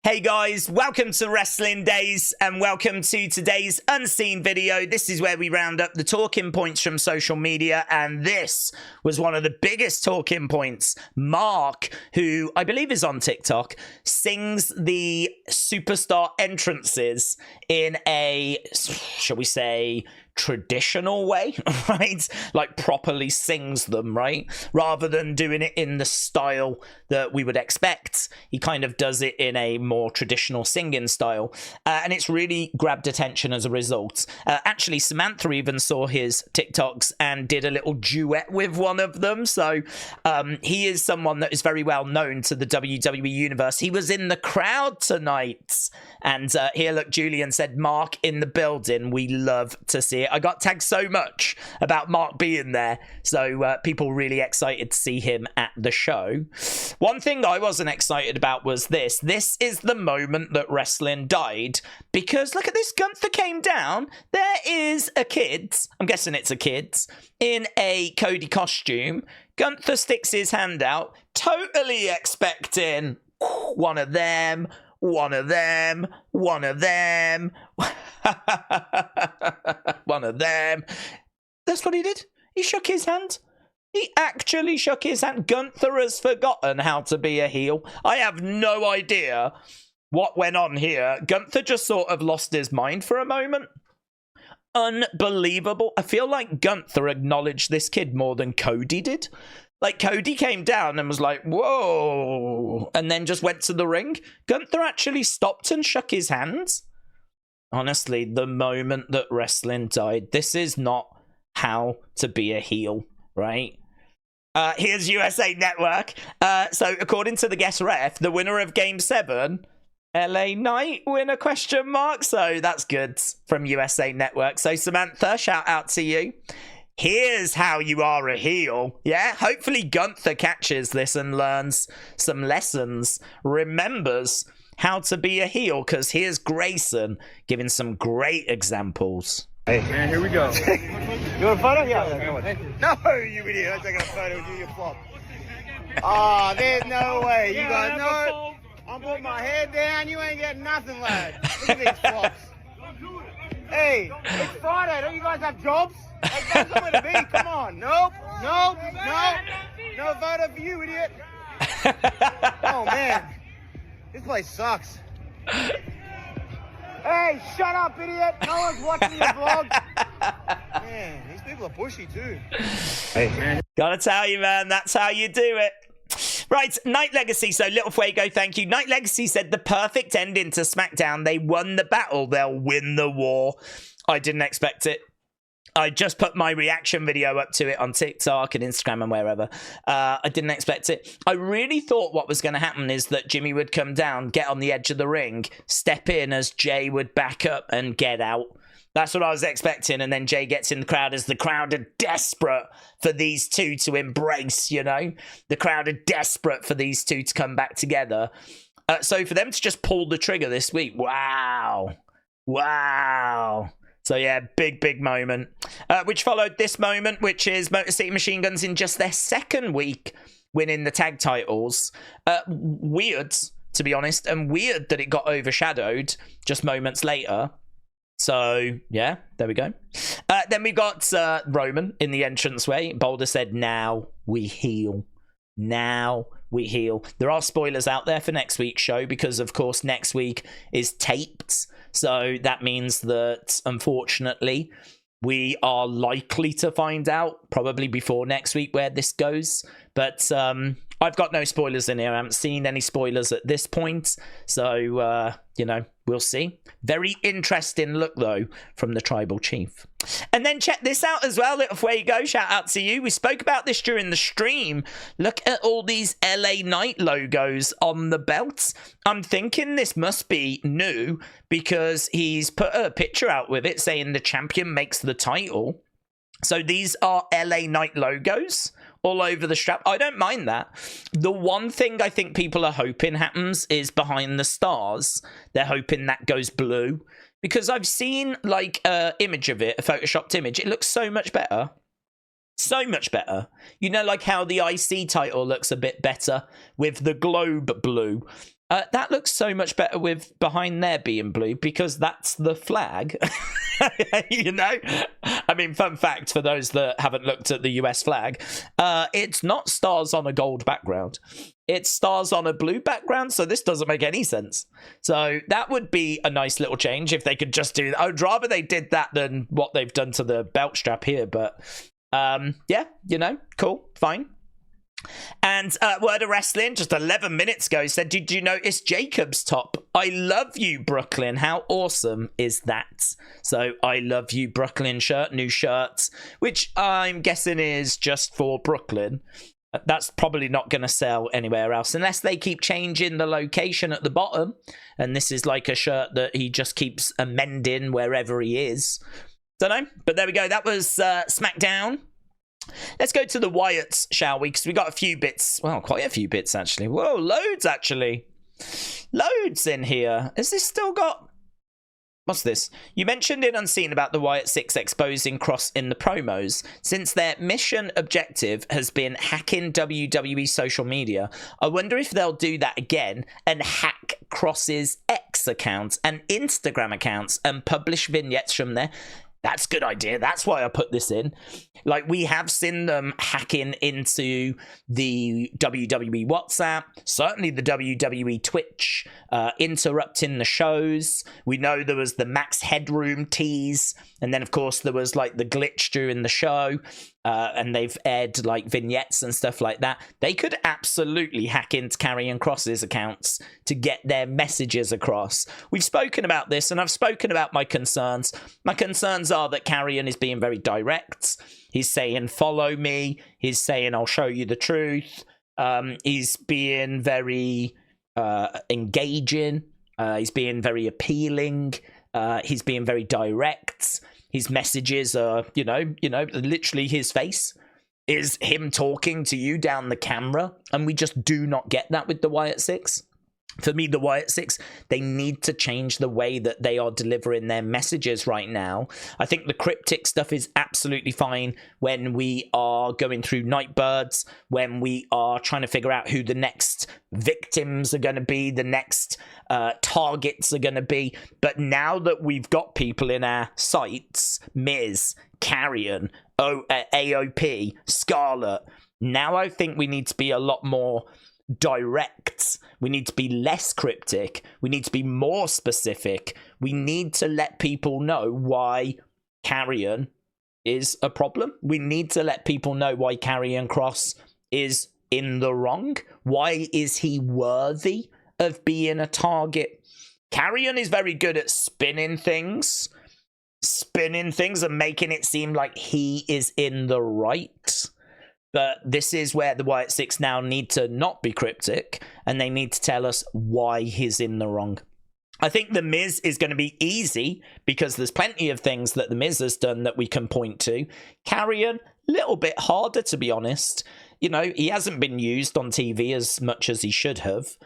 Hey guys, welcome to Wrestling Days and welcome to today's unseen video. This is where we round up the talking points from social media, and this was one of the biggest talking points. Mark, who I believe is on TikTok, sings the superstar entrances in a, shall we say, traditional way, right? Like properly sings them, right? Rather than doing it in the style that we would expect, he kind of does it in a more traditional singing style, and it's really grabbed attention as a result. Actually, Samantha even saw his TikToks and did a little duet with one of them, so he is someone that is very well known to the WWE universe. He was in the crowd tonight, and here, look, Julian said, Mark in the building, we love to see it. I got tagged so much about Mark being there, so people really excited to see him at the show. One thing I wasn't excited about was this. This is the moment that wrestling died, because look at this, Gunther came down. There is a kid, I'm guessing it's a kid, in a Cody costume. Gunther sticks his hand out, totally expecting one of them, one of them, one of them, one of them. That's what he did. He shook his hand. He actually shook his hand. Gunther has forgotten how to be a heel. I have no idea what went on here. Gunther just sort of lost his mind for a moment. Unbelievable. I feel like Gunther acknowledged this kid more than Cody did. Like, Cody came down and was like, whoa, and then just went to the ring. Gunther actually stopped and shook his hands. Honestly, the moment that wrestling died, this is not how to be a heel, right? Here's USA Network. So, according to the guest ref, the winner of Game 7, LA Knight winner, question mark. So, that's good from USA Network. So, Samantha, shout out to you. Here's how you are a heel. Yeah, hopefully Gunther catches this and learns some lessons, remembers how to be a heel, because here's Grayson giving some great examples. Hey, man, here we go. You want a photo? Yeah. No, you idiot. I'm taking a photo of you, you flop. Oh, there's no way. You got no. I'm putting my head down. You ain't getting nothing, lad. Look at these flops. Hey, it's Friday. Don't you guys have jobs? Like, that's somewhere to be. Come on. Nope. Nope. Nope. No photo for you, idiot. Oh, man. This place sucks. Hey, shut up, idiot. No one's watching your vlog. Man, these people are pushy, too. Hey, man. Gotta tell you, man, that's how you do it. Right, Night Legacy. So, Little Fuego, thank you. Night Legacy said the perfect ending to SmackDown. They won the battle. They'll win the war. I didn't expect it. I just put my reaction video up to it on TikTok and Instagram and wherever. I didn't expect it. I really thought what was going to happen is that Jimmy would come down, get on the edge of the ring, step in as Jay would back up and get out. That's what I was expecting. And then Jay gets in the crowd as the crowd are desperate for these two to embrace, you know. The crowd are desperate for these two to come back together. So for them to just pull the trigger this week, wow. Wow. So yeah, big moment. Which followed this moment, which is Motor City Machine Guns in just their second week winning the tag titles. Weird, to be honest, and weird that it got overshadowed just moments later. So yeah, there we go. Then we've got Roman in the entranceway. Boulder said, now we heal. Now we heal. There are spoilers out there for next week's show because, of course, next week is taped. So that means that, unfortunately, we are likely to find out probably before next week where this goes. But I've got no spoilers in here. I haven't seen any spoilers at this point. So, you know, we'll see. Very interesting look, though, from the Tribal Chief. And then check this out as well, Little Fuego. Shout out to you. We spoke about this during the stream. Look at all these LA Knight logos on the belts. I'm thinking this must be new because he's put a picture out with it saying the champion makes the title. So these are LA Knight logos all over the strap. I don't mind that. The one thing I think people are hoping happens is behind the stars. They're hoping that goes blue. Because I've seen, like, an image of it, a photoshopped image. It looks so much better. So much better. You know, like how the IC title looks a bit better with the globe blue. That looks so much better with behind there being blue because that's the flag. You know? I mean, fun fact for those that haven't looked at the US flag, it's not stars on a gold background. It's stars on a blue background, so this doesn't make any sense. So that would be a nice little change if they could just do that. I'd rather they did that than what they've done to the belt strap here, but yeah, you know, cool, fine. And Word of Wrestling, just 11 minutes ago, said, did you notice Jacob's top? I love you, Brooklyn. How awesome is that? So I love you, Brooklyn shirt, new shirts, which I'm guessing is just for Brooklyn. That's probably not going to sell anywhere else unless they keep changing the location at the bottom. And this is like a shirt that he just keeps amending wherever he is. Don't know. But there we go. That was SmackDown. Let's go to the Wyatts, shall we? Because we got a few bits. Well, quite a few bits, actually. Whoa, loads, actually. Loads in here. Has this still got... What's this? You mentioned in Unseen about the Wyatt 6 exposing Cross in the promos. Since their mission objective has been hacking WWE social media, I wonder if they'll do that again and hack Cross's X account and Instagram accounts and publish vignettes from there. That's a good idea. That's why I put this in. Like, we have seen them hacking into the WWE WhatsApp, certainly the WWE Twitch, interrupting the shows. We know there was the Max Headroom tease, and then, of course, there was, like, the glitch during the show, and they've aired, like, vignettes and stuff like that. They could absolutely hack into Karrion Kross's accounts to get their messages across. We've spoken about this, and I've spoken about my concerns. My concerns are that Karrion is being very direct. He's saying, follow me. He's saying, I'll show you the truth. He's being very engaging. He's being very appealing. He's being very direct. His messages are, you know, literally his face is him talking to you down the camera. And we just do not get that with the Wyatt 6. For me, the Wyatt 6, they need to change the way that they are delivering their messages right now. I think the cryptic stuff is absolutely fine when we are going through Nightbirds, when we are trying to figure out who the next victims are going to be, the next targets are going to be. But now that we've got people in our sights, Miz, Karrion, AOP, Scarlett, now I think we need to be a lot more direct. We need to be less cryptic. We need to be more specific. We need to let people know why Karrion is a problem. We need to let people know why Karrion Kross is in the wrong. Why is he worthy of being a target? Karrion is very good at spinning things and making it seem like he is in the right. But this is where the Wyatt 6 now need to not be cryptic, and they need to tell us why he's in the wrong. I think The Miz is going to be easy, because there's plenty of things that The Miz has done that we can point to. Karrion, a little bit harder, to be honest. You know, he hasn't been used on TV as much as he should have.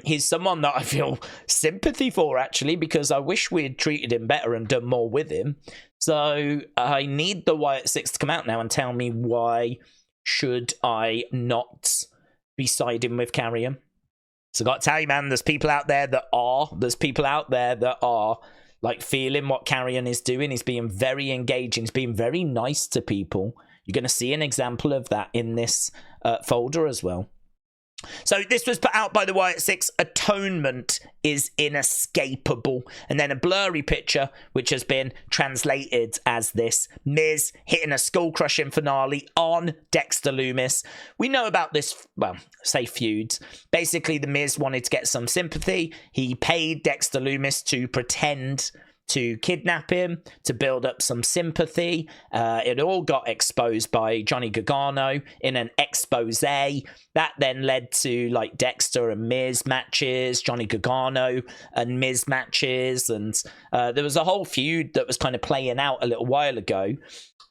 He's someone that I feel sympathy for, actually, because I wish we had treated him better and done more with him. So I need the Wyatt 6 to come out now and tell me why should I not be siding with Karrion. So I got to tell you, man, there's people out there that are like feeling what Karrion is doing. He's being very engaging. He's being very nice to people. You're going to see an example of that in this folder as well. So this was put out by the Wyatt 6. Atonement is inescapable. And then a blurry picture, which has been translated as this. Miz hitting a skull-crushing finale on Dexter Lumis. We know about this, well, say feuds. Basically, the Miz wanted to get some sympathy. He paid Dexter Lumis to pretend to kidnap him, to build up some sympathy. It all got exposed by Johnny Gargano in an expose. That then led to like Dexter and Miz matches, Johnny Gargano and Miz matches, and there was a whole feud that was kind of playing out a little while ago.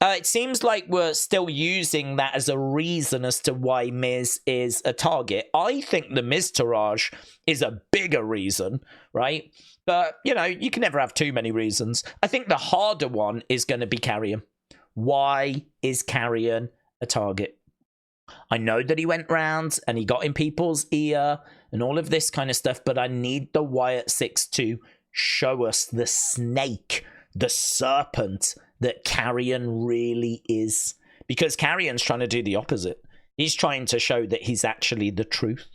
It seems like we're still using that as a reason as to why Miz is a target. I think the Miztourage is a bigger reason, right? But, you know, you can never have too many reasons. I think the harder one is going to be Karrion. Why is Karrion a target? I know that he went round and he got in people's ear and all of this kind of stuff, but I need the Wyatt Six to show us the snake, the serpent that Karrion really is. Because Carrion's trying to do the opposite. He's trying to show that he's actually the truth.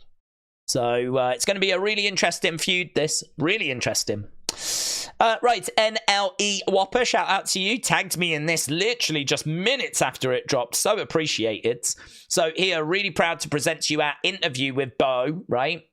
So it's going to be a really interesting feud, this. Really interesting. Right, NLE Whopper, shout out to you. Tagged me in this literally just minutes after it dropped. So appreciated. So here, really proud to present to you our interview with Bo, right?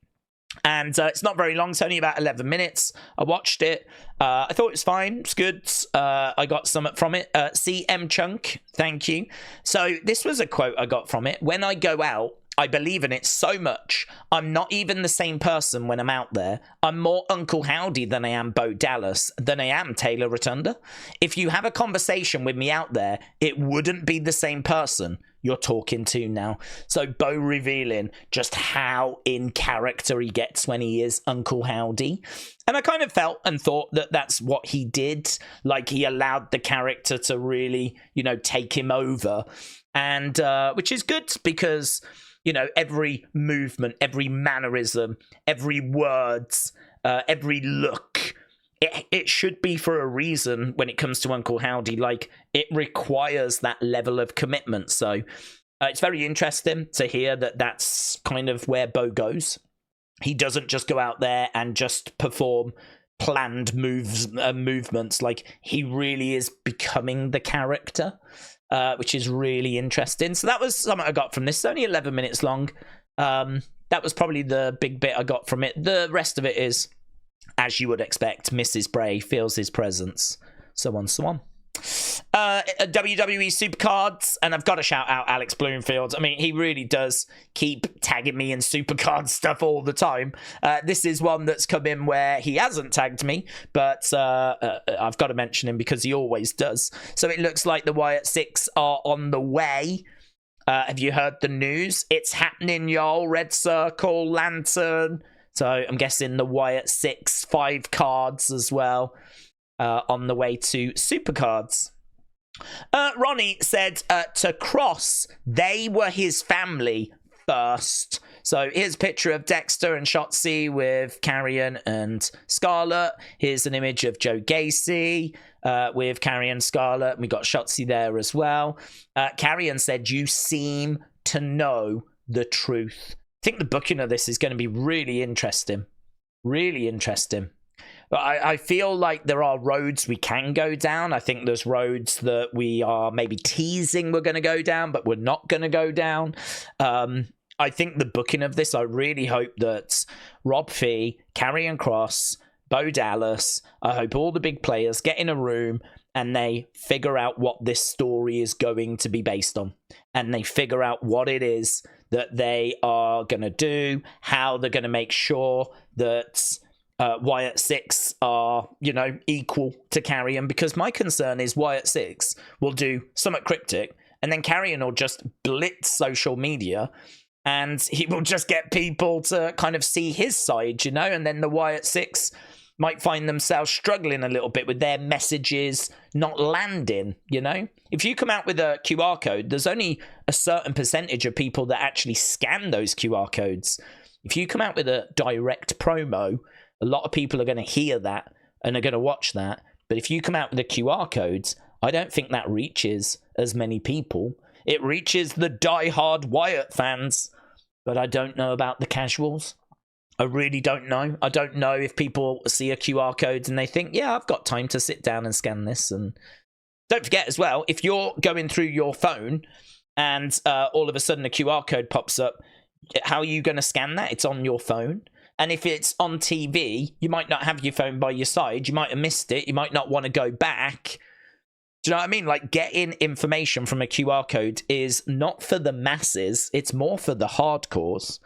And it's not very long. It's only about 11 minutes. I watched it. I thought it was fine. It's good. I got something from it. CM Chunk, thank you. So this was a quote I got from it. When I go out, I believe in it so much. I'm not even the same person when I'm out there. I'm more Uncle Howdy than I am Bo Dallas, than I am Taylor Rotunda. If you have a conversation with me out there, it wouldn't be the same person you're talking to now. So Bo revealing just how in character he gets when he is Uncle Howdy. And I kind of felt and thought that that's what he did. Like he allowed the character to really, you know, take him over. And which is good because, you know, every movement, every mannerism, every words, every look, it should be for a reason when it comes to Uncle Howdy. Like, it requires that level of commitment. So it's very interesting to hear that that's kind of where Bo goes. He doesn't just go out there and just perform planned movements. Like, he really is becoming the character. Which is really interesting. So that was something I got from this. It's only 11 minutes long. That was probably the big bit I got from it. The rest of it is, as you would expect, Mrs. Bray feels his presence. So on, so on. WWE Supercards, and I've got to shout out Alex Bloomfield. I mean, he really does keep tagging me in Supercard stuff all the time. This is one that's come in where he hasn't tagged me, but I've got to mention him because he always does. So it looks like the Wyatt Six are on the way. Have you heard the news? It's happening, y'all. Red Circle, Lantern. So I'm guessing the Wyatt Six, 5 cards as well. On the way to Supercards. Ronnie said to Cross, they were his family first. So here's a picture of Dexter and Shotzi with Karrion and Scarlett. Here's an image of Joe Gacy with Karrion and Scarlett. And we got Shotzi there as well. Karrion said, you seem to know the truth. I think the booking of this is going to be really interesting. Really interesting. But I feel like there are roads we can go down. I think there's roads that we are maybe teasing we're going to go down, but we're not going to go down. I think the booking of this, I really hope that Rob Fee, Karrion Kross, Bo Dallas, I hope all the big players get in a room and they figure out what this story is going to be based on. And they figure out what it is that they are going to do, how they're going to make sure that Wyatt Six are, you know, equal to Karrion, because my concern is Wyatt Six will do somewhat cryptic and then Karrion will just blitz social media and he will just get people to kind of see his side, you know, and then the Wyatt Six might find themselves struggling a little bit with their messages not landing, you know. If you come out with a QR code, there's only a certain percentage of people that actually scan those QR codes. If you come out with a direct promo, a lot of people are going to hear that and are going to watch that. But if you come out with the QR codes, I don't think that reaches as many people. It reaches the die-hard Wyatt fans, but I don't know about the casuals. I really don't know. I don't know if people see a QR code and they think, yeah, I've got time to sit down and scan this. And don't forget as well, if you're going through your phone and all of a sudden a QR code pops up, how are you going to scan that? It's on your phone. And if it's on TV, you might not have your phone by your side. You might have missed it. You might not want to go back. Do you know what I mean? Like, getting information from a QR code is not for the masses. It's more for the hardcores.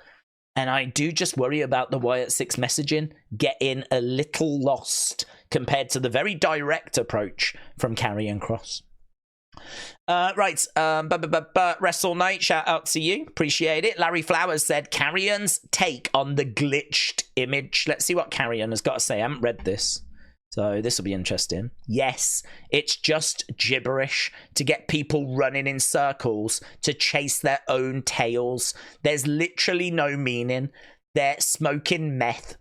And I do just worry about the Wyatt Six messaging getting a little lost compared to the very direct approach from Karrion Kross. Right, Wrestle Night, shout out to you, appreciate it. Larry Flowers said Karrion's take on the glitched image. Let's see what Karrion has got to say. I haven't read this. So this will be interesting. Yes, it's just gibberish to get people running in circles to chase their own tails. There's literally no meaning. They're smoking meth.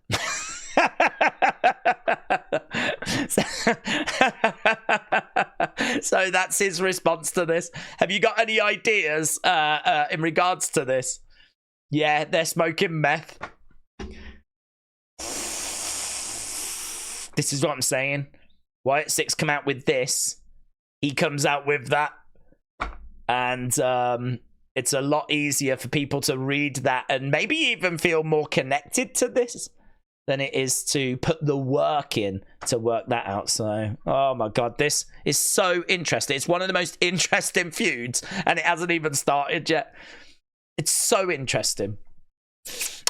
So that's his response to this. Have you got any ideas in regards to this? Yeah, they're smoking meth. This is what I'm saying. Wyatt Six come out with this. He comes out with that. And it's a lot easier for people to read that and maybe even feel more connected to this than it is to put the work in to work that out. So, oh my God, this is so interesting. It's one of the most interesting feuds, and it hasn't even started yet. It's so interesting.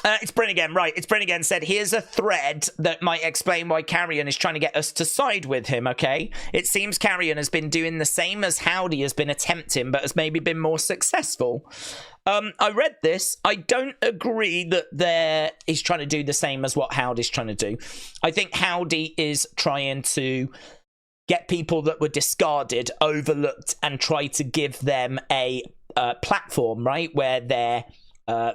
It's Bryn again, right? It's Bryn again said, here's a thread that might explain why Carrion is trying to get us to side with him, okay? It seems Carrion has been doing the same as Howdy has been attempting, but has maybe been more successful. I read this. I don't agree that he's trying to do the same as what Howdy's trying to do. I think Howdy is trying to get people that were discarded, overlooked, and try to give them a platform, right, where their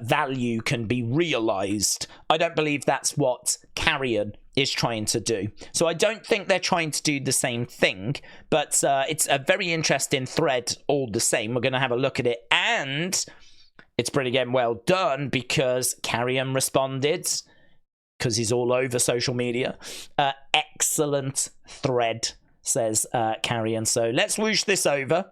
value can be realized. I don't believe that's what Carrion is trying to do. So I don't think they're trying to do the same thing, but it's a very interesting thread all the same. We're going to have a look at it, and it's pretty again well done because Carrion responded because he's all over social media. Excellent thread, says Carrion. So let's whoosh this over.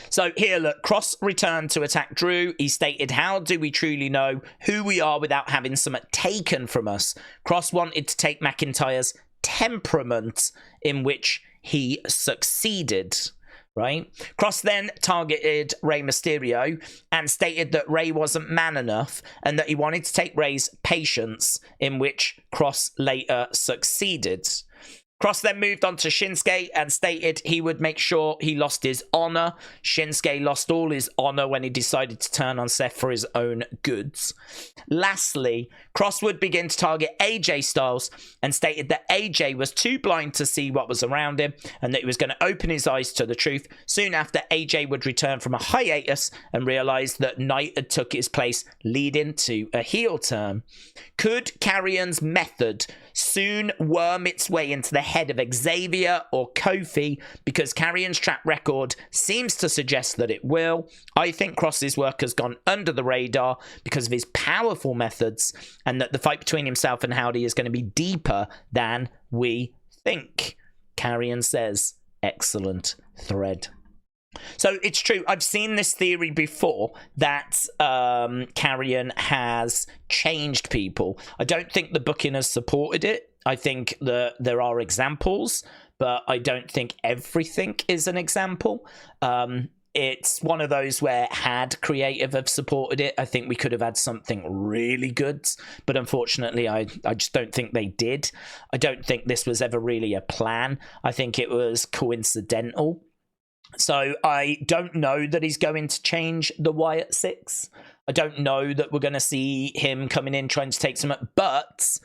So here, look, Cross returned to attack Drew. He stated, how do we truly know who we are without having something taken from us? Cross wanted to take McIntyre's temperament, in which he succeeded, right? Cross then targeted Rey Mysterio and stated that Rey wasn't man enough and that he wanted to take Rey's patience, in which Cross later succeeded. Cross then moved on to Shinsuke and stated he would make sure he lost his honor. Shinsuke lost all his honor when he decided to turn on Seth for his own goods. Lastly, Cross would begin to target AJ Styles and stated that AJ was too blind to see what was around him and that he was going to open his eyes to the truth. Soon after, AJ would return from a hiatus and realize that Knight had took his place, leading to a heel turn. Could Carrion's method soon worm its way into the head of Xavier or Kofi? Because Carrion's track record seems to suggest that it will. I think Cross's work has gone under the radar because of his powerful methods, and that the fight between himself and Howdy is going to be deeper than we think. Carrion says, excellent thread. So it's true. I've seen this theory before that Carrion has changed people. I don't think the booking has supported it. I think that there are examples, but I don't think everything is an example. It's one of those where had creative have supported it, I think we could have had something really good. But unfortunately, I just don't think they did. I don't think this was ever really a plan. I think it was coincidental. So I don't know that he's going to change the Wyatt Six. I don't know that we're going to see him coming in trying to take some, but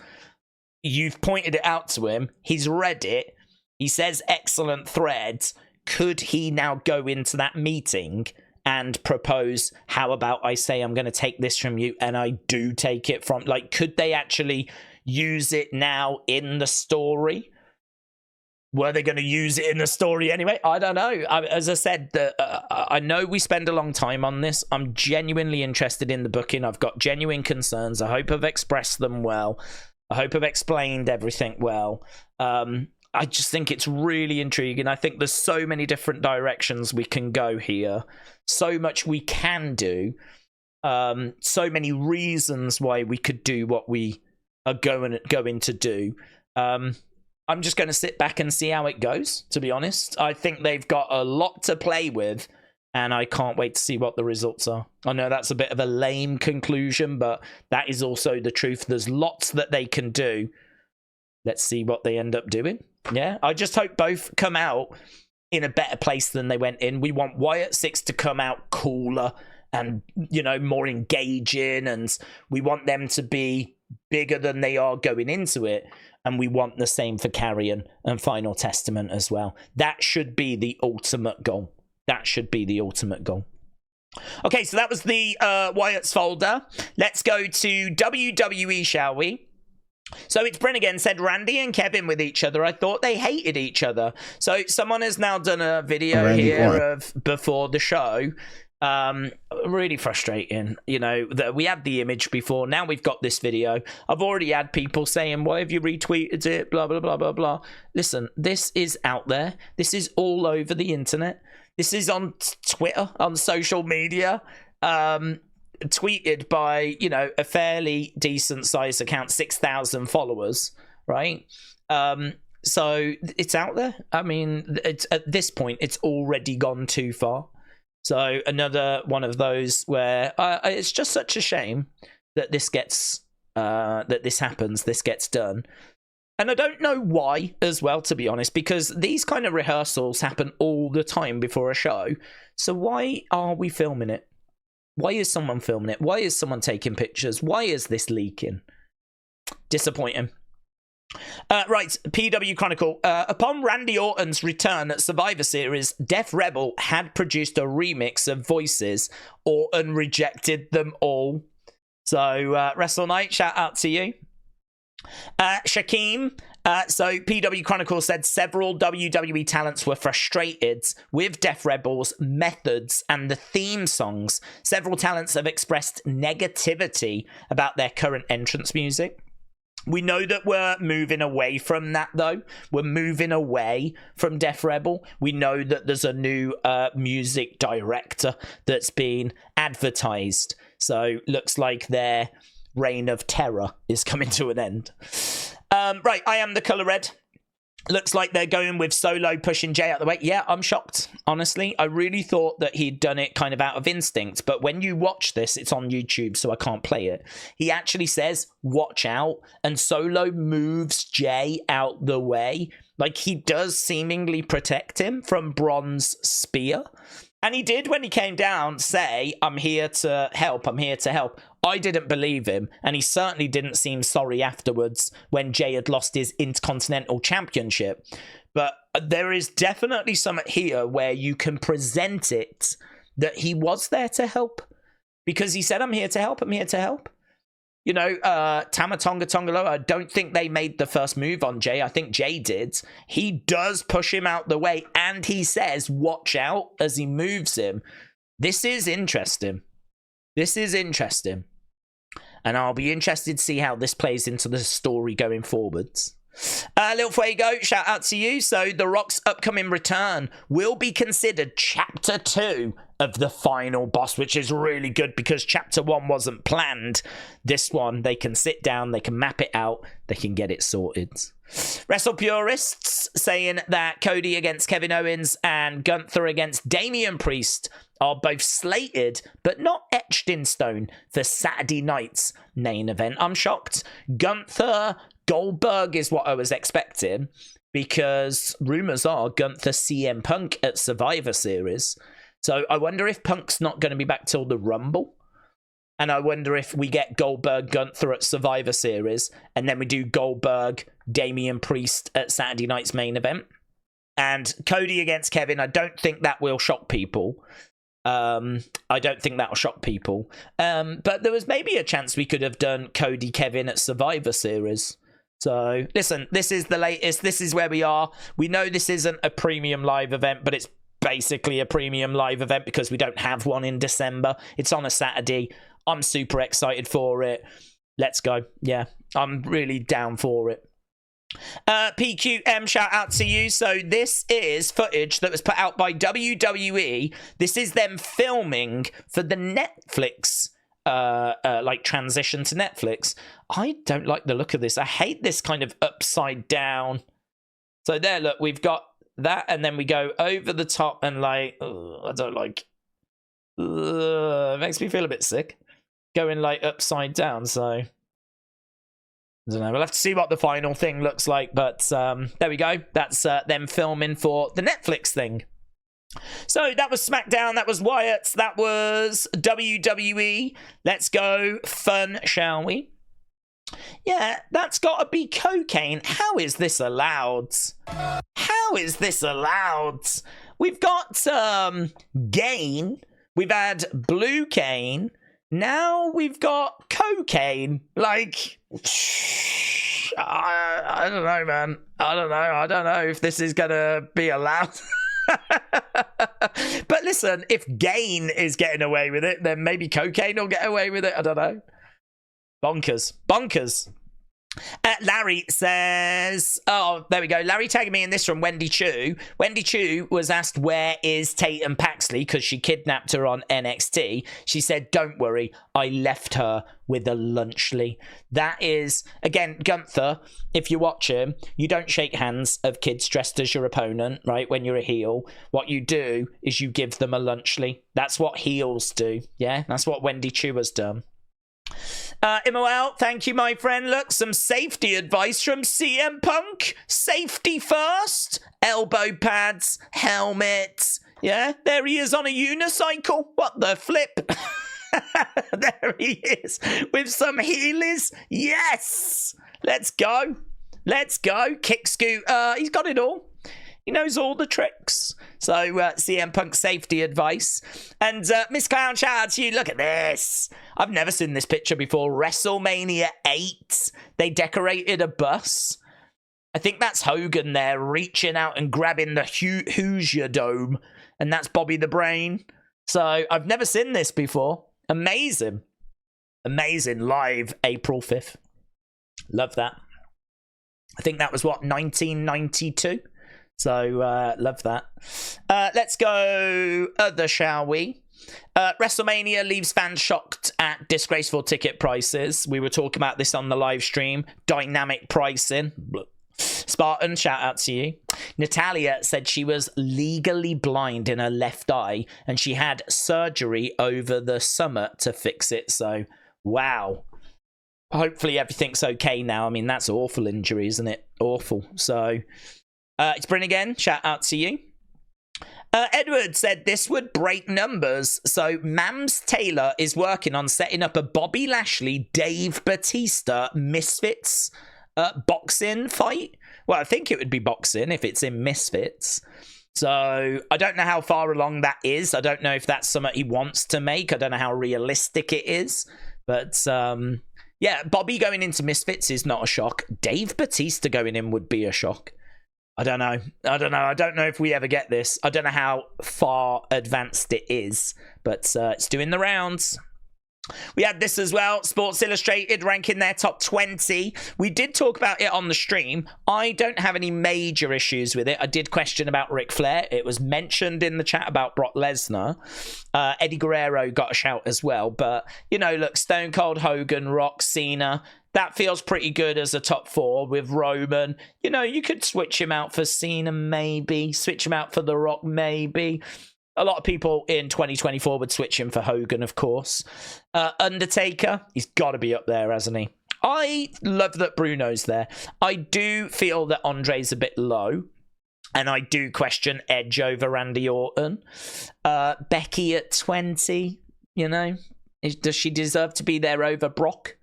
you've pointed it out to him. He's read it. He says excellent threads. Could he now go into that meeting and propose, how about I say I'm going to take this from you and I do take it from, like, could they actually use it now in the story? Were they going to use it in the story anyway? I don't know. As I said, I know we spend a long time on this. I'm genuinely interested in the booking. I've got genuine concerns. I hope I've expressed them well. I hope I've explained everything well. I just think it's really intriguing. I think there's so many different directions we can go here. So much we can do. So many reasons why we could do what we are going to do. I'm just going to sit back and see how it goes, to be honest. I think they've got a lot to play with, and I can't wait to see what the results are. I know that's a bit of a lame conclusion, but that is also the truth. There's lots that they can do. Let's see what they end up doing. Yeah, I just hope both come out in a better place than they went in. We want Wyatt Six to come out cooler and, you know, more engaging, and we want them to be bigger than they are going into it. And we want the same for Carrion and Final Testament as well. That should be the ultimate goal. That should be the ultimate goal. Okay, so that was the Wyatt's folder. Let's go to WWE, shall we? So it's Bryn again, said Randy and Kevin with each other. I thought they hated each other. So someone has now done a video here of before the show. Really frustrating, you know, that we had the image before. Now we've got this video. I've already had people saying, why have you retweeted it? Blah, blah, blah, blah, blah. Listen, this is out there. This is all over the internet. This is on Twitter, on social media. Tweeted by, you know, a fairly decent sized account, 6,000 followers, right? So it's out there. I mean, it's at this point, it's already gone too far. So another one of those where it's just such a shame that this gets that this happens, this gets done. And I don't know why as well, to be honest, because these kind of rehearsals happen all the time before a show. So why are we filming it? Why is someone filming it? Why is someone taking pictures? Why is this leaking? Disappointing. Right, PW Chronicle. Upon Randy Orton's return at Survivor Series, Def Rebel had produced a remix of Voices. Orton rejected them all. So, Wrestle Night, shout out to you. Shaquem. So PW Chronicle said several WWE talents were frustrated with Def Rebel's methods and the theme songs. Several talents have expressed negativity about their current entrance music. We know that we're moving away from that, though. We're moving away from Def Rebel. We know that there's a new music director that's been advertised. So looks like their reign of terror is coming to an end. Right, I am the colour red. Looks like they're going with Solo pushing Jay out the way. Yeah, I'm shocked, honestly. I really thought that he'd done it kind of out of instinct. But when you watch this, it's on YouTube, so I can't play it. He actually says, watch out. And Solo moves Jay out the way. Like, he does seemingly protect him from Braun's spear. And he did, when he came down, say, I'm here to help, I'm here to help. I didn't believe him, and he certainly didn't seem sorry afterwards when Jay had lost his Intercontinental Championship. But there is definitely something here where you can present it that he was there to help. Because he said, I'm here to help, I'm here to help. You know, Tama Tonga Tongaloa, I don't think they made the first move on Jay. I think Jay did. He does push him out the way, and he says, watch out, as he moves him. This is interesting. This is interesting. And I'll be interested to see how this plays into the story going forwards. Lil Fuego, shout out to you. So The Rock's upcoming return will be considered Chapter 2 of the final boss, which is really good because Chapter 1 wasn't planned. This one, they can sit down, they can map it out, they can get it sorted. Wrestle Purists saying that Cody against Kevin Owens and Gunther against Damian Priest are both slated but not etched in stone for Saturday night's main event. I'm shocked. Gunther Goldberg is what I was expecting because rumors are Gunther CM Punk at Survivor Series. So I wonder if Punk's not going to be back till the Rumble. And I wonder if we get Goldberg Gunther at Survivor Series and then we do Goldberg Damian Priest at Saturday night's main event. And Cody against Kevin, I don't think that will shock people. I don't think that'll shock people. But there was maybe a chance we could have done Cody Kevin at Survivor Series. So listen, this is the latest. This is where we are. We know this isn't a premium live event, but it's basically a premium live event because we don't have one in December. It's on a Saturday. I'm super excited for it. Let's go. Yeah, I'm really down for it. PQM, shout out to you. So this is footage that was put out by WWE. This is them filming for the Netflix like transition to Netflix. I don't like the look of this. I hate this kind of upside down. So there, look, we've got that, and then we go over the top and like, I don't like. It makes me feel a bit sick going like upside down. So I don't know. We'll have to see what the final thing looks like. But there we go. That's them filming for the Netflix thing. So that was SmackDown. That was Wyatt's. That was WWE. Let's go fun, shall we? Yeah, that's got to be cocaine. How is this allowed? How is this allowed? We've got gain. We've had blue cane. Now we've got cocaine. Like, I don't know, man. I don't know if this is going to be allowed. But listen, if gain is getting away with it, then maybe cocaine will get away with it. I don't know. Bonkers. Bonkers. Larry says, oh, there we go. Larry tagging me in this from Wendy Chu. Wendy Chu was asked, where is Tatum Paxley? Because she kidnapped her on NXT. She said, don't worry, I left her with a Lunchley. That is, again, Gunther, if you watch him, you don't shake hands of kids dressed as your opponent, right? When you're a heel, what you do is you give them a Lunchley. That's what heels do. Yeah, that's what Wendy Chu has done. Imoel, thank you, my friend. Look, some safety advice from CM Punk. Safety first. Elbow pads, helmet. Yeah, there he is on a unicycle. What the flip? There he is with some heelys. Yes, let's go. Let's go. Kick scoot. He's got it all. He knows all the tricks. So, CM Punk safety advice. And Miss Clown, shout out to you. Look at this. I've never seen this picture before. WrestleMania 8. They decorated a bus. I think that's Hogan there reaching out and grabbing the Hoosier Dome. And that's Bobby the Brain. So, I've never seen this before. Amazing. Amazing. Live April 5th. Love that. I think that was, what, 1992? So, love that. Let's go other, shall we? WrestleMania leaves fans shocked at disgraceful ticket prices. We were talking about this on the live stream. Dynamic pricing. Spartan, shout out to you. Natalia said she was legally blind in her left eye and she had surgery over the summer to fix it. So, wow. Hopefully everything's okay now. I mean, that's awful injury, isn't it? Awful. So... it's Bryn again. Shout out to you. Edward said this would break numbers. So Mams Taylor is working on setting up a Bobby Lashley, Dave Batista Misfits boxing fight. Well, I think it would be boxing if it's in Misfits. So I don't know how far along that is. I don't know if that's something he wants to make. I don't know how realistic it is. But yeah, Bobby going into Misfits is not a shock. Dave Batista going in would be a shock. I don't know. I don't know if we ever get this. I don't know how far advanced it is, but it's doing the rounds. We had this as well. Sports Illustrated ranking their top 20. We did talk about it on the stream. I don't have any major issues with it. I did question about Ric Flair. It was mentioned in the chat about Brock Lesnar. Eddie Guerrero got a shout as well. But, you know, look, Stone Cold, Hogan, Rock, Cena. That feels pretty good as a top 4 with Roman. You know, you could switch him out for Cena, maybe. Switch him out for The Rock, maybe. A lot of people in 2024 would switch him for Hogan, of course. Undertaker, he's got to be up there, hasn't he? I love that Bruno's there. I do feel that Andre's a bit low. And I do question Edge over Randy Orton. Becky at 20, you know. Does she deserve to be there over Brock?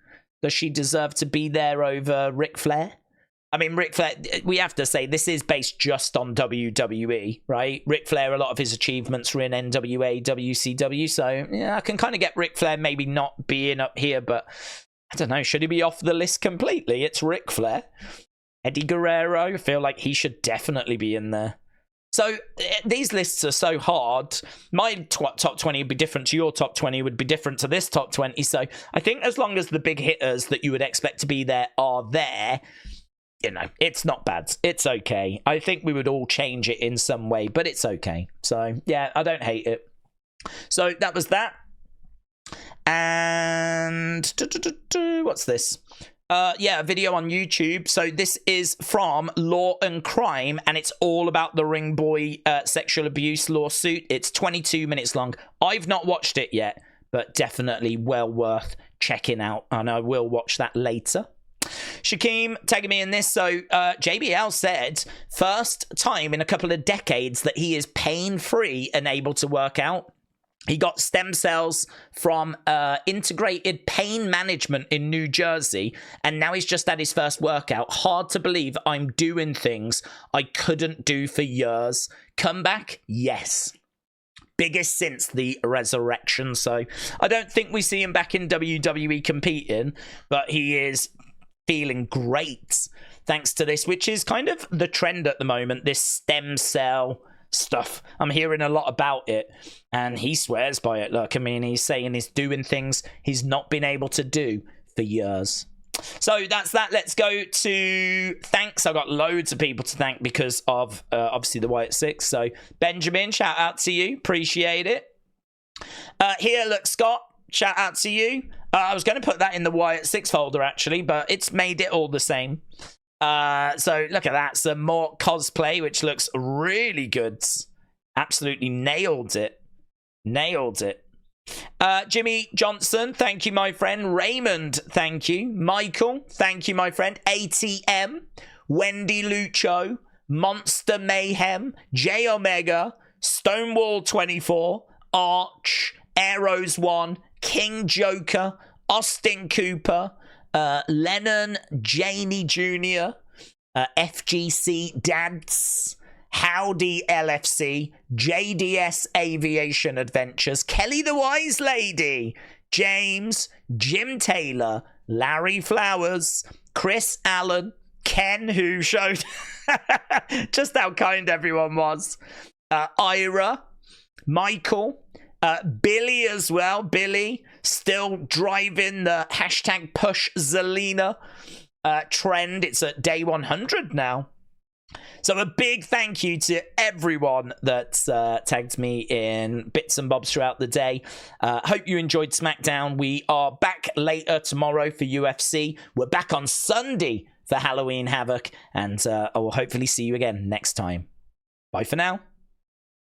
Does she deserve to be there over Ric Flair? I mean, Ric Flair, we have to say, this is based just on WWE, right? Ric Flair, a lot of his achievements were in NWA, WCW, so yeah, I can kind of get Ric Flair maybe not being up here, but I don't know, should he be off the list completely? It's Ric Flair. Eddie Guerrero, I feel like he should definitely be in there. So these lists are so hard. My top 20 would be different to your top 20, would be different to this top 20, so I think as long as the big hitters that you would expect to be there are there, you know, it's not bad. It's okay. I think we would all change it in some way, but it's okay. So, yeah, I don't hate it. So, that was that. And what's this? Yeah, a video on YouTube. So, this is from Law and Crime, and it's all about the Ring Boy sexual abuse lawsuit. It's 22 minutes long. I've not watched it yet, but definitely well worth checking out, and I will watch that later. Shakeem tagging me in this. So JBL said first time in a couple of decades that he is pain-free and able to work out. He got stem cells from Integrated Pain Management in New Jersey, and now he's just had his first workout. Hard to believe I'm doing things I couldn't do for years. Comeback? Yes. Biggest since the resurrection, so I don't think we see him back in WWE competing, but he is feeling great thanks to this, which is kind of the trend at the moment, this stem cell stuff. I'm hearing a lot about it, and he swears by it. Look, I mean, he's saying he's doing things he's not been able to do for years. So that's that. Let's go to thanks. I've got loads of people to thank because of obviously the Wyatt Six. So Benjamin, shout out to you. Appreciate it. Here, look, Scott, shout out to you. I was going to put that in the Wyatt Six folder actually, but it's made it all the same. So look at that. Some more cosplay, which looks really good. Absolutely nailed it. Nailed it. Jimmy Johnson, thank you, my friend. Raymond, thank you. Michael, thank you, my friend. ATM, Wendy Lucho, Monster Mayhem, J Omega, Stonewall 24, Arch, Arrows 1, King Joker, Austin Cooper, Lennon, Janie Jr., FGC Dads, Howdy LFC, JDS Aviation Adventures, Kelly the Wise Lady, James, Jim Taylor, Larry Flowers, Chris Allen, Ken, who showed just how kind everyone was, Ira, Michael, Billy as well. Billy still driving the hashtag push Zelina trend. It's at day 100 now. So a big thank you to everyone that's tagged me in bits and bobs throughout the day. Hope you enjoyed SmackDown. We are back later tomorrow for UFC. We're back on Sunday for Halloween Havoc. And I will hopefully see you again next time. Bye for now.